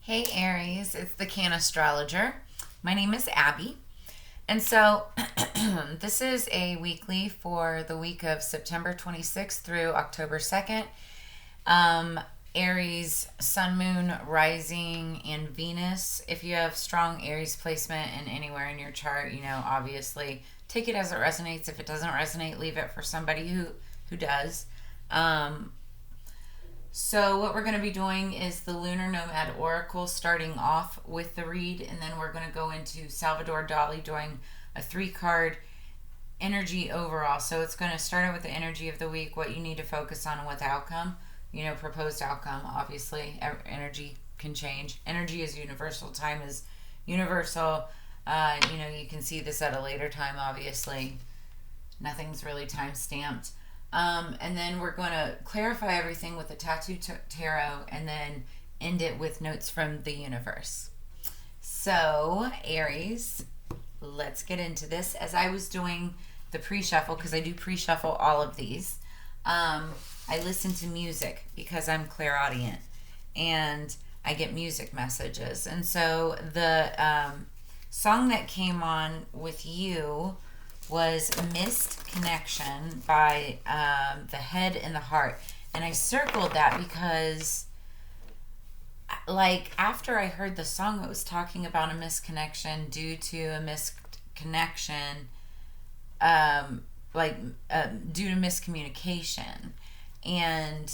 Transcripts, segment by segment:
Hey Aries, it's the Cannastrologer. My name is Abby. And so this is a weekly for the week of September 26th through October 2nd. Aries, Sun, Moon, Rising, and Venus. If you have strong Aries placement in anywhere in your chart, obviously take it as it resonates. If it doesn't resonate, leave it for somebody who does. So what we're going to be doing is the Lunar Nomad Oracle, starting off with the read, and then we're going to go into Salvador Dali doing a 3-card energy overall. So it's going to start out with the energy of the week, what you need to focus on, and what the outcome, proposed outcome. Obviously, energy can change. Energy is universal. Time is universal. You can see this at a later time, obviously. Nothing's really time stamped. And then we're going to clarify everything with the Tattoo Tarot and then end it with notes from the universe. So, Aries, let's get into this. As I was doing the pre-shuffle, because I do pre-shuffle all of these, I listen to music because I'm clairaudient and I get music messages. And so the song that came on with you was Missed Connection by The Head and the Heart. And I circled that because, after I heard the song, it was talking about a misconnection due to a misconnection, due to miscommunication. And,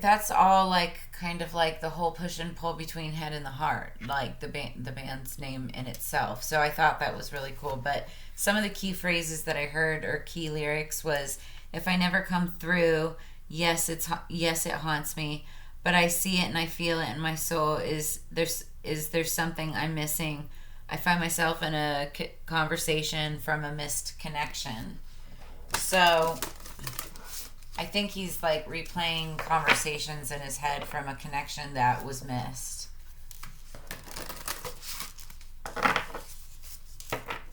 that's all, kind of the whole push and pull between head and the heart, the band's name in itself. So I thought that was really cool. But some of the key phrases that I heard, or key lyrics, was, if I never come through, yes it haunts me, but I see it and I feel it in my soul. Is there something I'm missing? I find myself in a conversation from a missed connection. So I think he's replaying conversations in his head from a connection that was missed.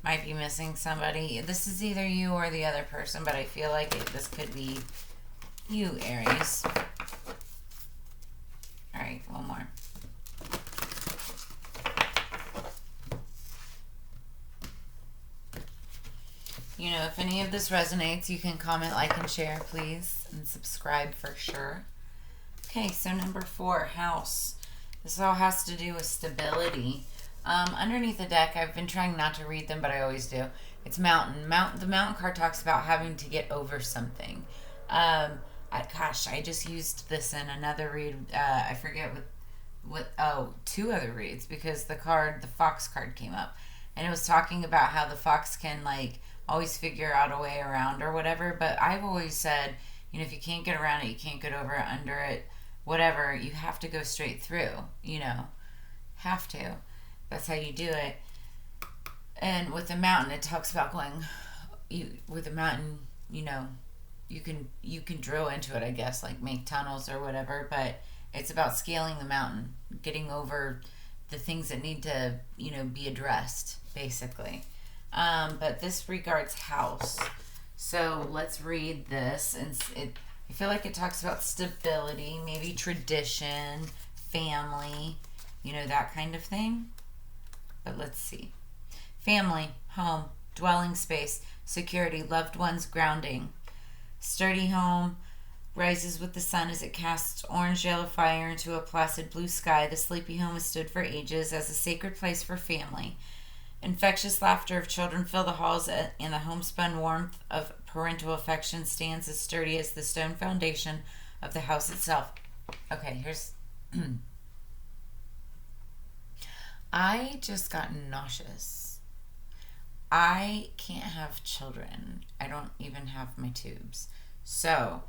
Might be missing somebody. This is either you or the other person, but I feel like this could be you, Aries. Alright, one more. If any of this resonates, you can comment, like, and share, please. And subscribe for sure. Okay, so number 4, house. This all has to do with stability. Underneath the deck, I've been trying not to read them, but I always do. It's mountain. The mountain card talks about having to get over something. I just used this in another read. I forget what 2 other reads, because the fox card came up. And it was talking about how the fox can, always figure out a way around or whatever. But I've always said, if you can't get around it, you can't get over it, under it, whatever, you have to go straight through, have to. That's how you do it. And with the mountain, it talks about with the mountain, you can drill into it, I guess, make tunnels or whatever, but it's about scaling the mountain, getting over the things that need to, be addressed, basically. But this regards house. So let's read this. And I feel like it talks about stability, maybe tradition, family, that kind of thing. But let's see. Family, home, dwelling space, security, loved ones, grounding. Sturdy home rises with the sun as it casts orange-yellow fire into a placid blue sky. The sleepy home has stood for ages as a sacred place for family. Infectious laughter of children fill the halls, and the homespun warmth of parental affection stands as sturdy as the stone foundation of the house itself. Okay, here's... I just got nauseous. I can't have children. I don't even have my tubes. So,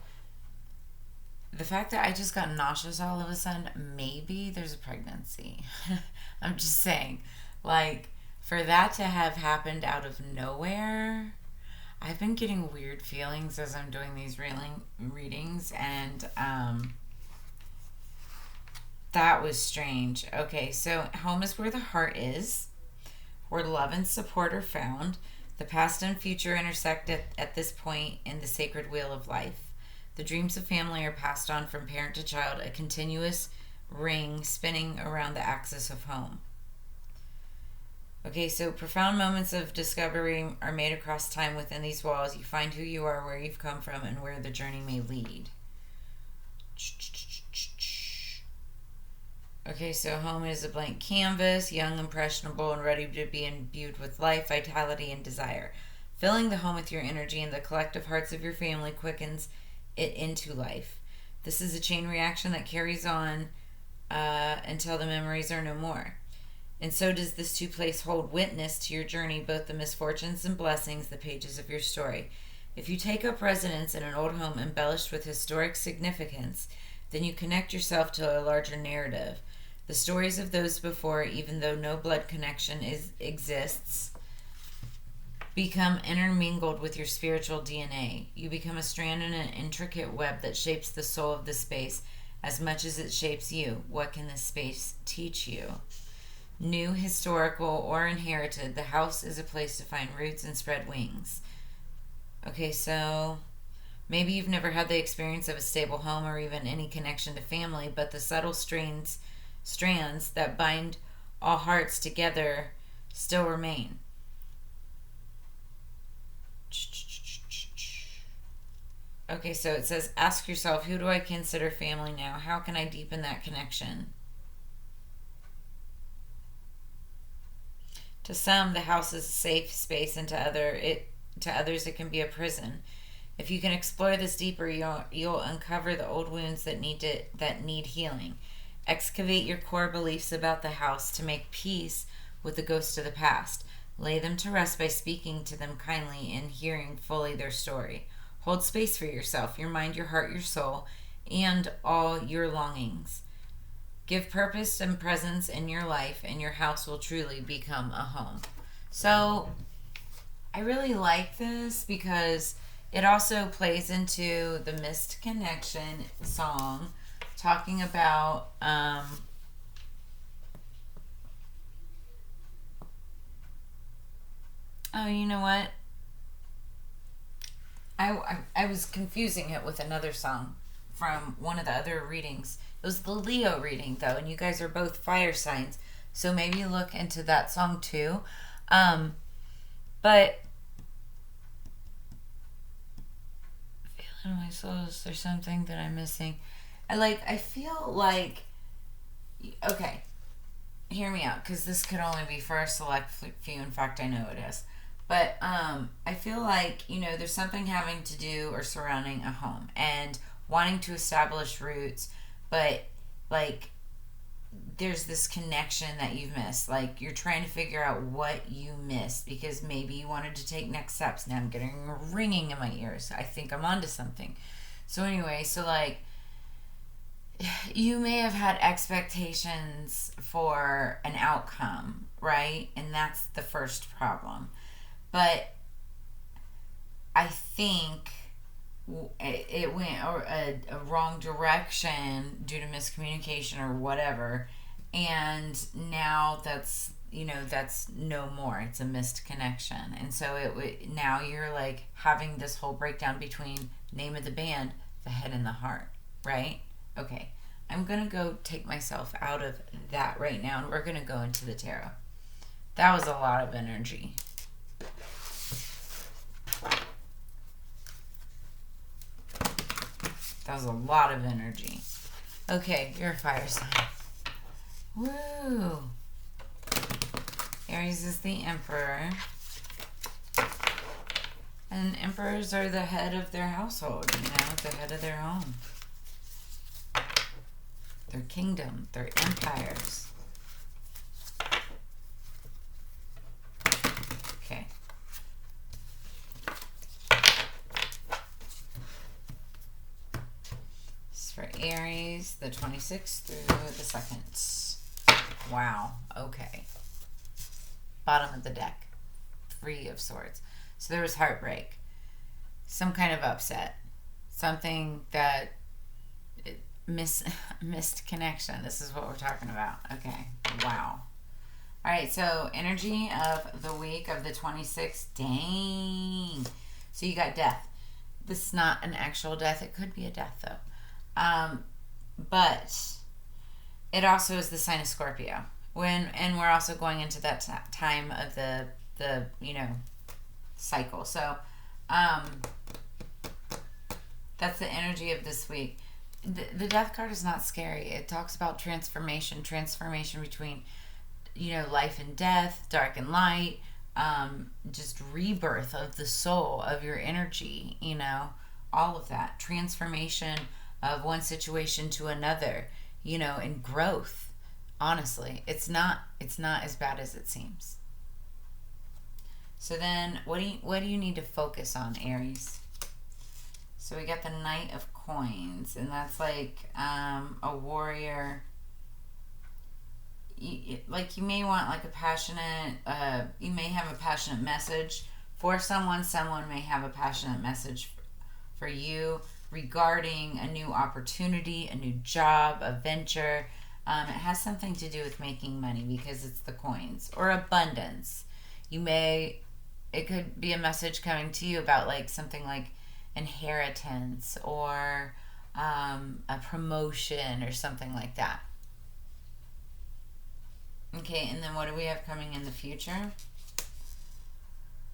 the fact that I just got nauseous all of a sudden, maybe there's a pregnancy. I'm just saying. For that to have happened out of nowhere, I've been getting weird feelings as I'm doing these readings, and that was strange. Okay, so home is where the heart is, where love and support are found. The past and future intersect at this point in the sacred wheel of life. The dreams of family are passed on from parent to child, a continuous ring spinning around the axis of home. Okay, so profound moments of discovery are made across time within these walls. You find who you are, where you've come from, and where the journey may lead. Okay, so home is a blank canvas, young, impressionable, and ready to be imbued with life, vitality, and desire. Filling the home with your energy and the collective hearts of your family quickens it into life. This is a chain reaction that carries on until the memories are no more. And so does this two-place hold witness to your journey, both the misfortunes and blessings, the pages of your story. If you take up residence in an old home embellished with historic significance, then you connect yourself to a larger narrative. The stories of those before, even though no blood connection exists, become intermingled with your spiritual DNA. You become a strand in an intricate web that shapes the soul of the space as much as it shapes you. What can this space teach you? New, historical, or inherited, the house is a place to find roots and spread wings. Okay, so maybe you've never had the experience of a stable home or even any connection to family, but the subtle strands that bind all hearts together still remain. Okay, so it says, ask yourself, who do I consider family now? How can I deepen that connection? To some, the house is a safe space, and to others, it can be a prison. If you can explore this deeper, you'll uncover the old wounds that need healing. Excavate your core beliefs about the house to make peace with the ghosts of the past. Lay them to rest by speaking to them kindly and hearing fully their story. Hold space for yourself, your mind, your heart, your soul, and all your longings. Give purpose and presence in your life, and your house will truly become a home. So I really like this because it also plays into the Missed Connection song, talking about oh, you know what? I was confusing it with another song from one of the other readings. It was the Leo reading, though, and you guys are both fire signs, so maybe look into that song too. But feeling my soul, is there something that I'm missing? I feel like, okay, hear me out, because this could only be for a select few. In fact, I know it is. But I feel like, there's something having to do or surrounding a home and wanting to establish roots, but there's this connection that you've missed. You're trying to figure out what you missed because maybe you wanted to take next steps. Now I'm getting ringing in my ears. I think I'm onto something. So anyway, you may have had expectations for an outcome, right? And that's the first problem. But I think it went a wrong direction due to miscommunication or whatever, and now that's no more. It's a missed connection, and so now you're having this whole breakdown between name of the band, the head and the heart, right? Okay, I'm gonna go take myself out of that right now, and we're gonna go into the tarot. That was a lot of energy. That was a lot of energy. Okay, you're a fire sign. Woo! Aries is the emperor. And emperors are the head of their household, the head of their home. Their kingdom, their empires. Okay. For Aries, the 26th through the 2nd. Wow. Okay. Bottom of the deck. 3 of Swords. So there was heartbreak. Some kind of upset. Something that missed connection. This is what we're talking about. Okay. Wow. All right. So energy of the week of the 26th. Dang. So you got death. This is not an actual death. It could be a death, though. But it also is the sign of Scorpio. And we're also going into that time of the cycle. So that's the energy of this week. The death card is not scary. It talks about transformation between life and death, dark and light, just rebirth of the soul, of your energy, all of that transformation of one situation to another, and growth. Honestly, it's not as bad as it seems. So then what do you need to focus on, Aries? So we got the Knight of Coins, and that's like a warrior. You may want like a passionate, you may have a passionate message for someone. Someone may have a passionate message for you regarding a new opportunity, a new job, a venture. It has something to do with making money because it's the coins, or abundance. It could be a message coming to you about like something like inheritance or a promotion or something like that. Okay, and then what do we have coming in the future?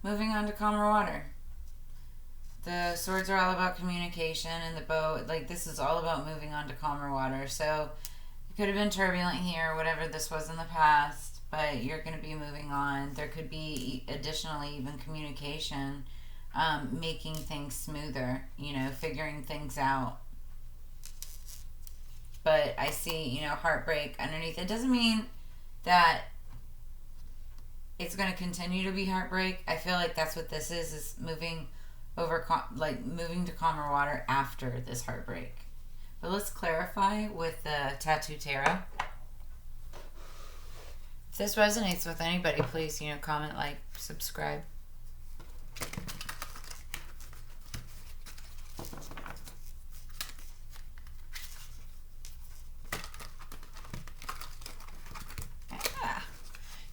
Moving on to calmer water. The swords are all about communication, and the bow, like this is all about moving on to calmer water. So it could have been turbulent here, whatever this was in the past, but you're going to be moving on. There could be additionally even communication, making things smoother, figuring things out. But I see, heartbreak underneath. It doesn't mean that it's going to continue to be heartbreak. I feel like that's what this is moving moving to calmer water after this heartbreak. But let's clarify with the Tattoo Tarot. If this resonates with anybody, please, comment, like, subscribe.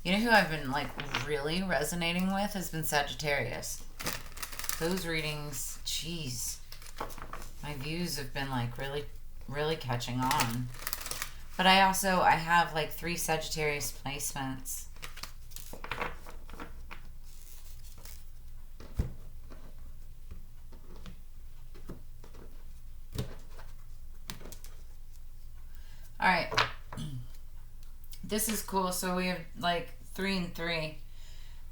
You know who I've been really resonating with has been Sagittarius. Those readings, jeez, my views have been really, really catching on. But I have 3 Sagittarius placements. All right. This is cool. So we have 3 and 3.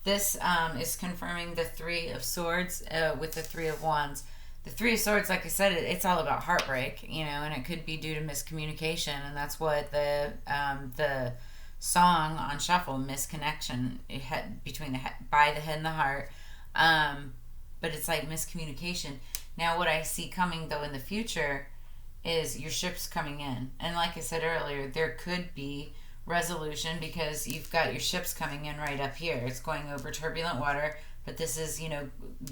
This is confirming the 3 of Swords with the 3 of Wands. The 3 of Swords, like I said, it's all about heartbreak, and it could be due to miscommunication, and that's what the song on shuffle, Misconnection, between by the head and the heart. But it's like miscommunication. Now, what I see coming though in the future is your ship's coming in, and like I said earlier, there could be resolution because you've got your ships coming in right up here. It's going over turbulent water, but this is,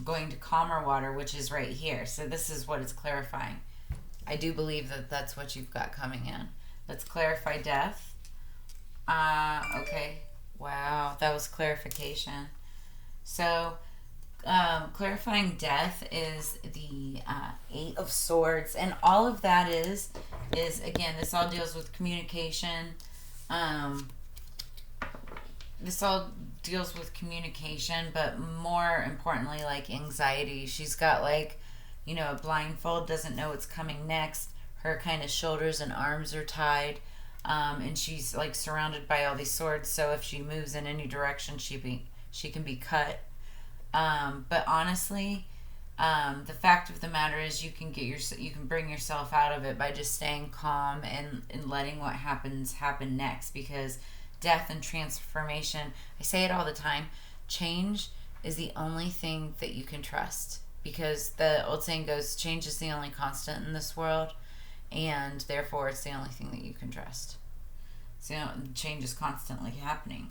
going to calmer water, which is right here. So this is what it's clarifying. I do believe that that's what you've got coming in. Let's clarify death. Okay. Wow, that was clarification. So clarifying death is the 8 of Swords, and all of that is again, this all deals with communication. This all deals with communication, but more importantly, anxiety. She's got a blindfold, doesn't know what's coming next. Her kind of shoulders and arms are tied, and she's surrounded by all these swords. So if she moves in any direction, she can be cut. But honestly, the fact of the matter is you can bring yourself out of it by just staying calm and letting what happen next, because death and transformation, I say it all the time, change is the only thing that you can trust, because the old saying goes, change is the only constant in this world, and therefore it's the only thing that you can trust. So change is constantly happening.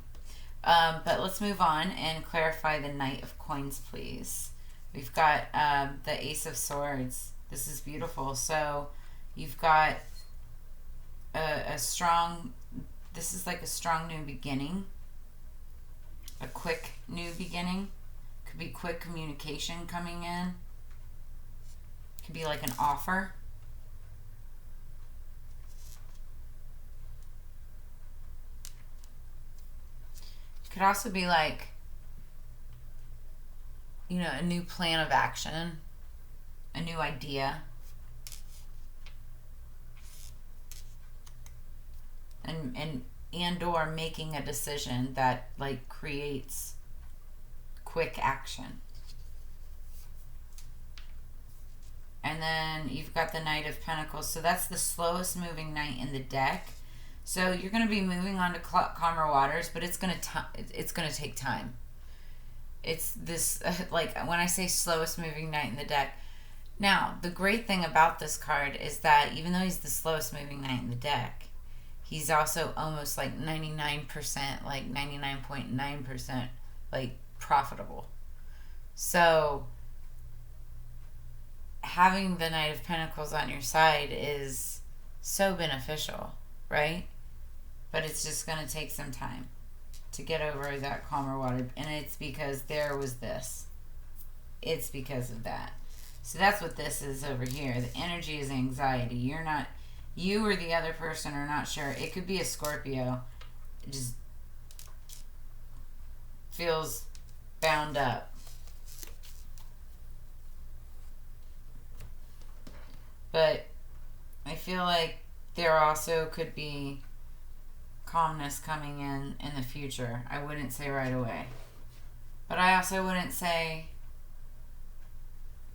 But let's move on and clarify the Knight of Coins, please. We've got the Ace of Swords. This is beautiful. So you've got a strong, this is a strong new beginning, a quick new beginning. Could be quick communication coming in. Could be an offer. Could also be like, you know, a new plan of action, a new idea. And or making a decision that like creates quick action. And then you've got the Knight of Pentacles. So that's the slowest moving knight in the deck. So you're going to be moving on to calmer waters, but it's going to take time. It's this, like when I say slowest moving knight in the deck. Now, the great thing about this card is that even though he's the slowest moving knight in the deck, he's also almost like 99%, like 99.9%, like profitable. So having the Knight of Pentacles on your side is so beneficial, right? But it's just going to take some time to get over that calmer water. And it's because there was this. It's because of that. So that's what this is over here. The energy is anxiety. You or the other person are not sure. It could be a Scorpio. It just feels bound up. But I feel like there also could be calmness coming in the future. I wouldn't say right away. But I also wouldn't say,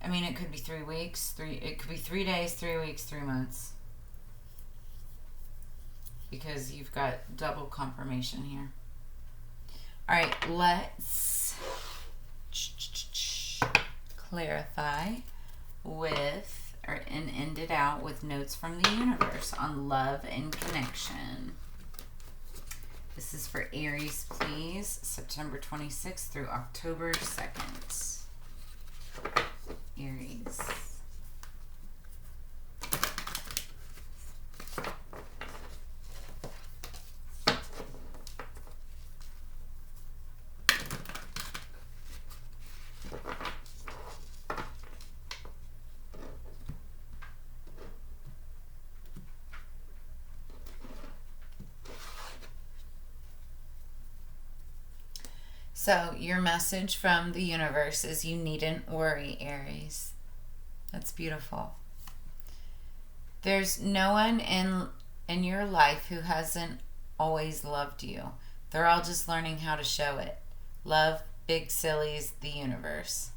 I mean, it could be 3 weeks. It could be 3 days, 3 weeks, 3 months. Because you've got double confirmation here. All right, let's clarify with, and end it out with notes from the universe on love and connection. This is for Aries, please. September 26th through October 2nd. Aries. So your message from the universe is you needn't worry, Aries. That's beautiful. There's no one in your life who hasn't always loved you. They're all just learning how to show it. Love, big sillies, the universe.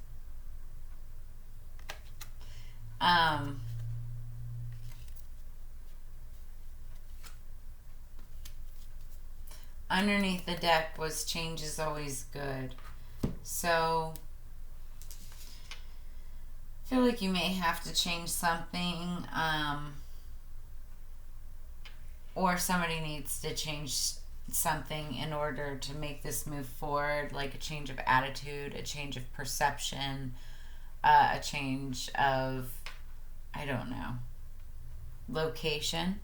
Underneath the deck was change is always good. So I feel like you may have to change something, or somebody needs to change something in order to make this move forward, like a change of attitude, a change of perception, a change of, I don't know, location.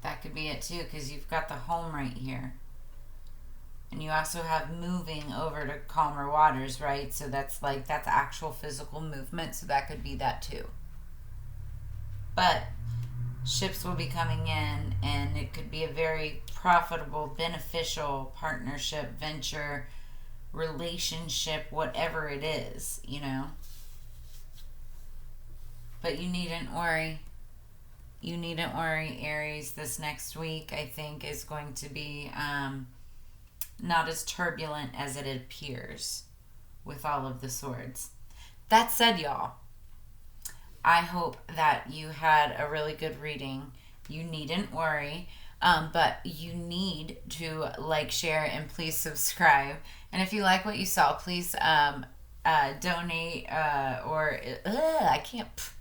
That could be it too, because you've got the home right here. And you also have moving over to calmer waters, right? So that's actual physical movement. So that could be that too. But ships will be coming in, and it could be a very profitable, beneficial partnership, venture, relationship, whatever it is, you know. But you needn't worry. You needn't worry, Aries. This next week, I think, is going to be not as turbulent as it appears with all of the swords. That said, y'all, I hope that you had a really good reading. You needn't worry, but you need to like, share, and please subscribe. And if you like what you saw, please donate or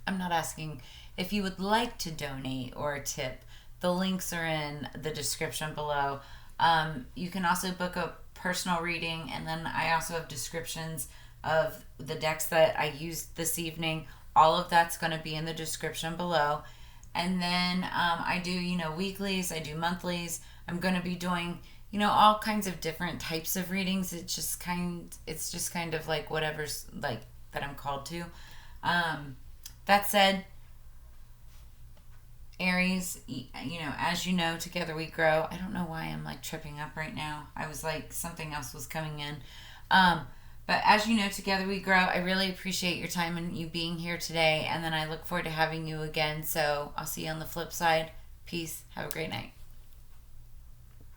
I'm not asking. If you would like to donate or tip, the links are in the description below. You can also book a personal reading, and then I also have descriptions of the decks that I used this evening. All of that's going to be in the description below. And then I do, weeklies, I do monthlies. I'm going to be doing, all kinds of different types of readings. It's just kind of like whatever's like that I'm called to. That said, Aries, as you know, together we grow. I don't know why I'm like tripping up right now. I was like, something else was coming in. But as you know, together we grow. I really appreciate your time and you being here today. And then I look forward to having you again. So I'll see you on the flip side. Peace. Have a great night.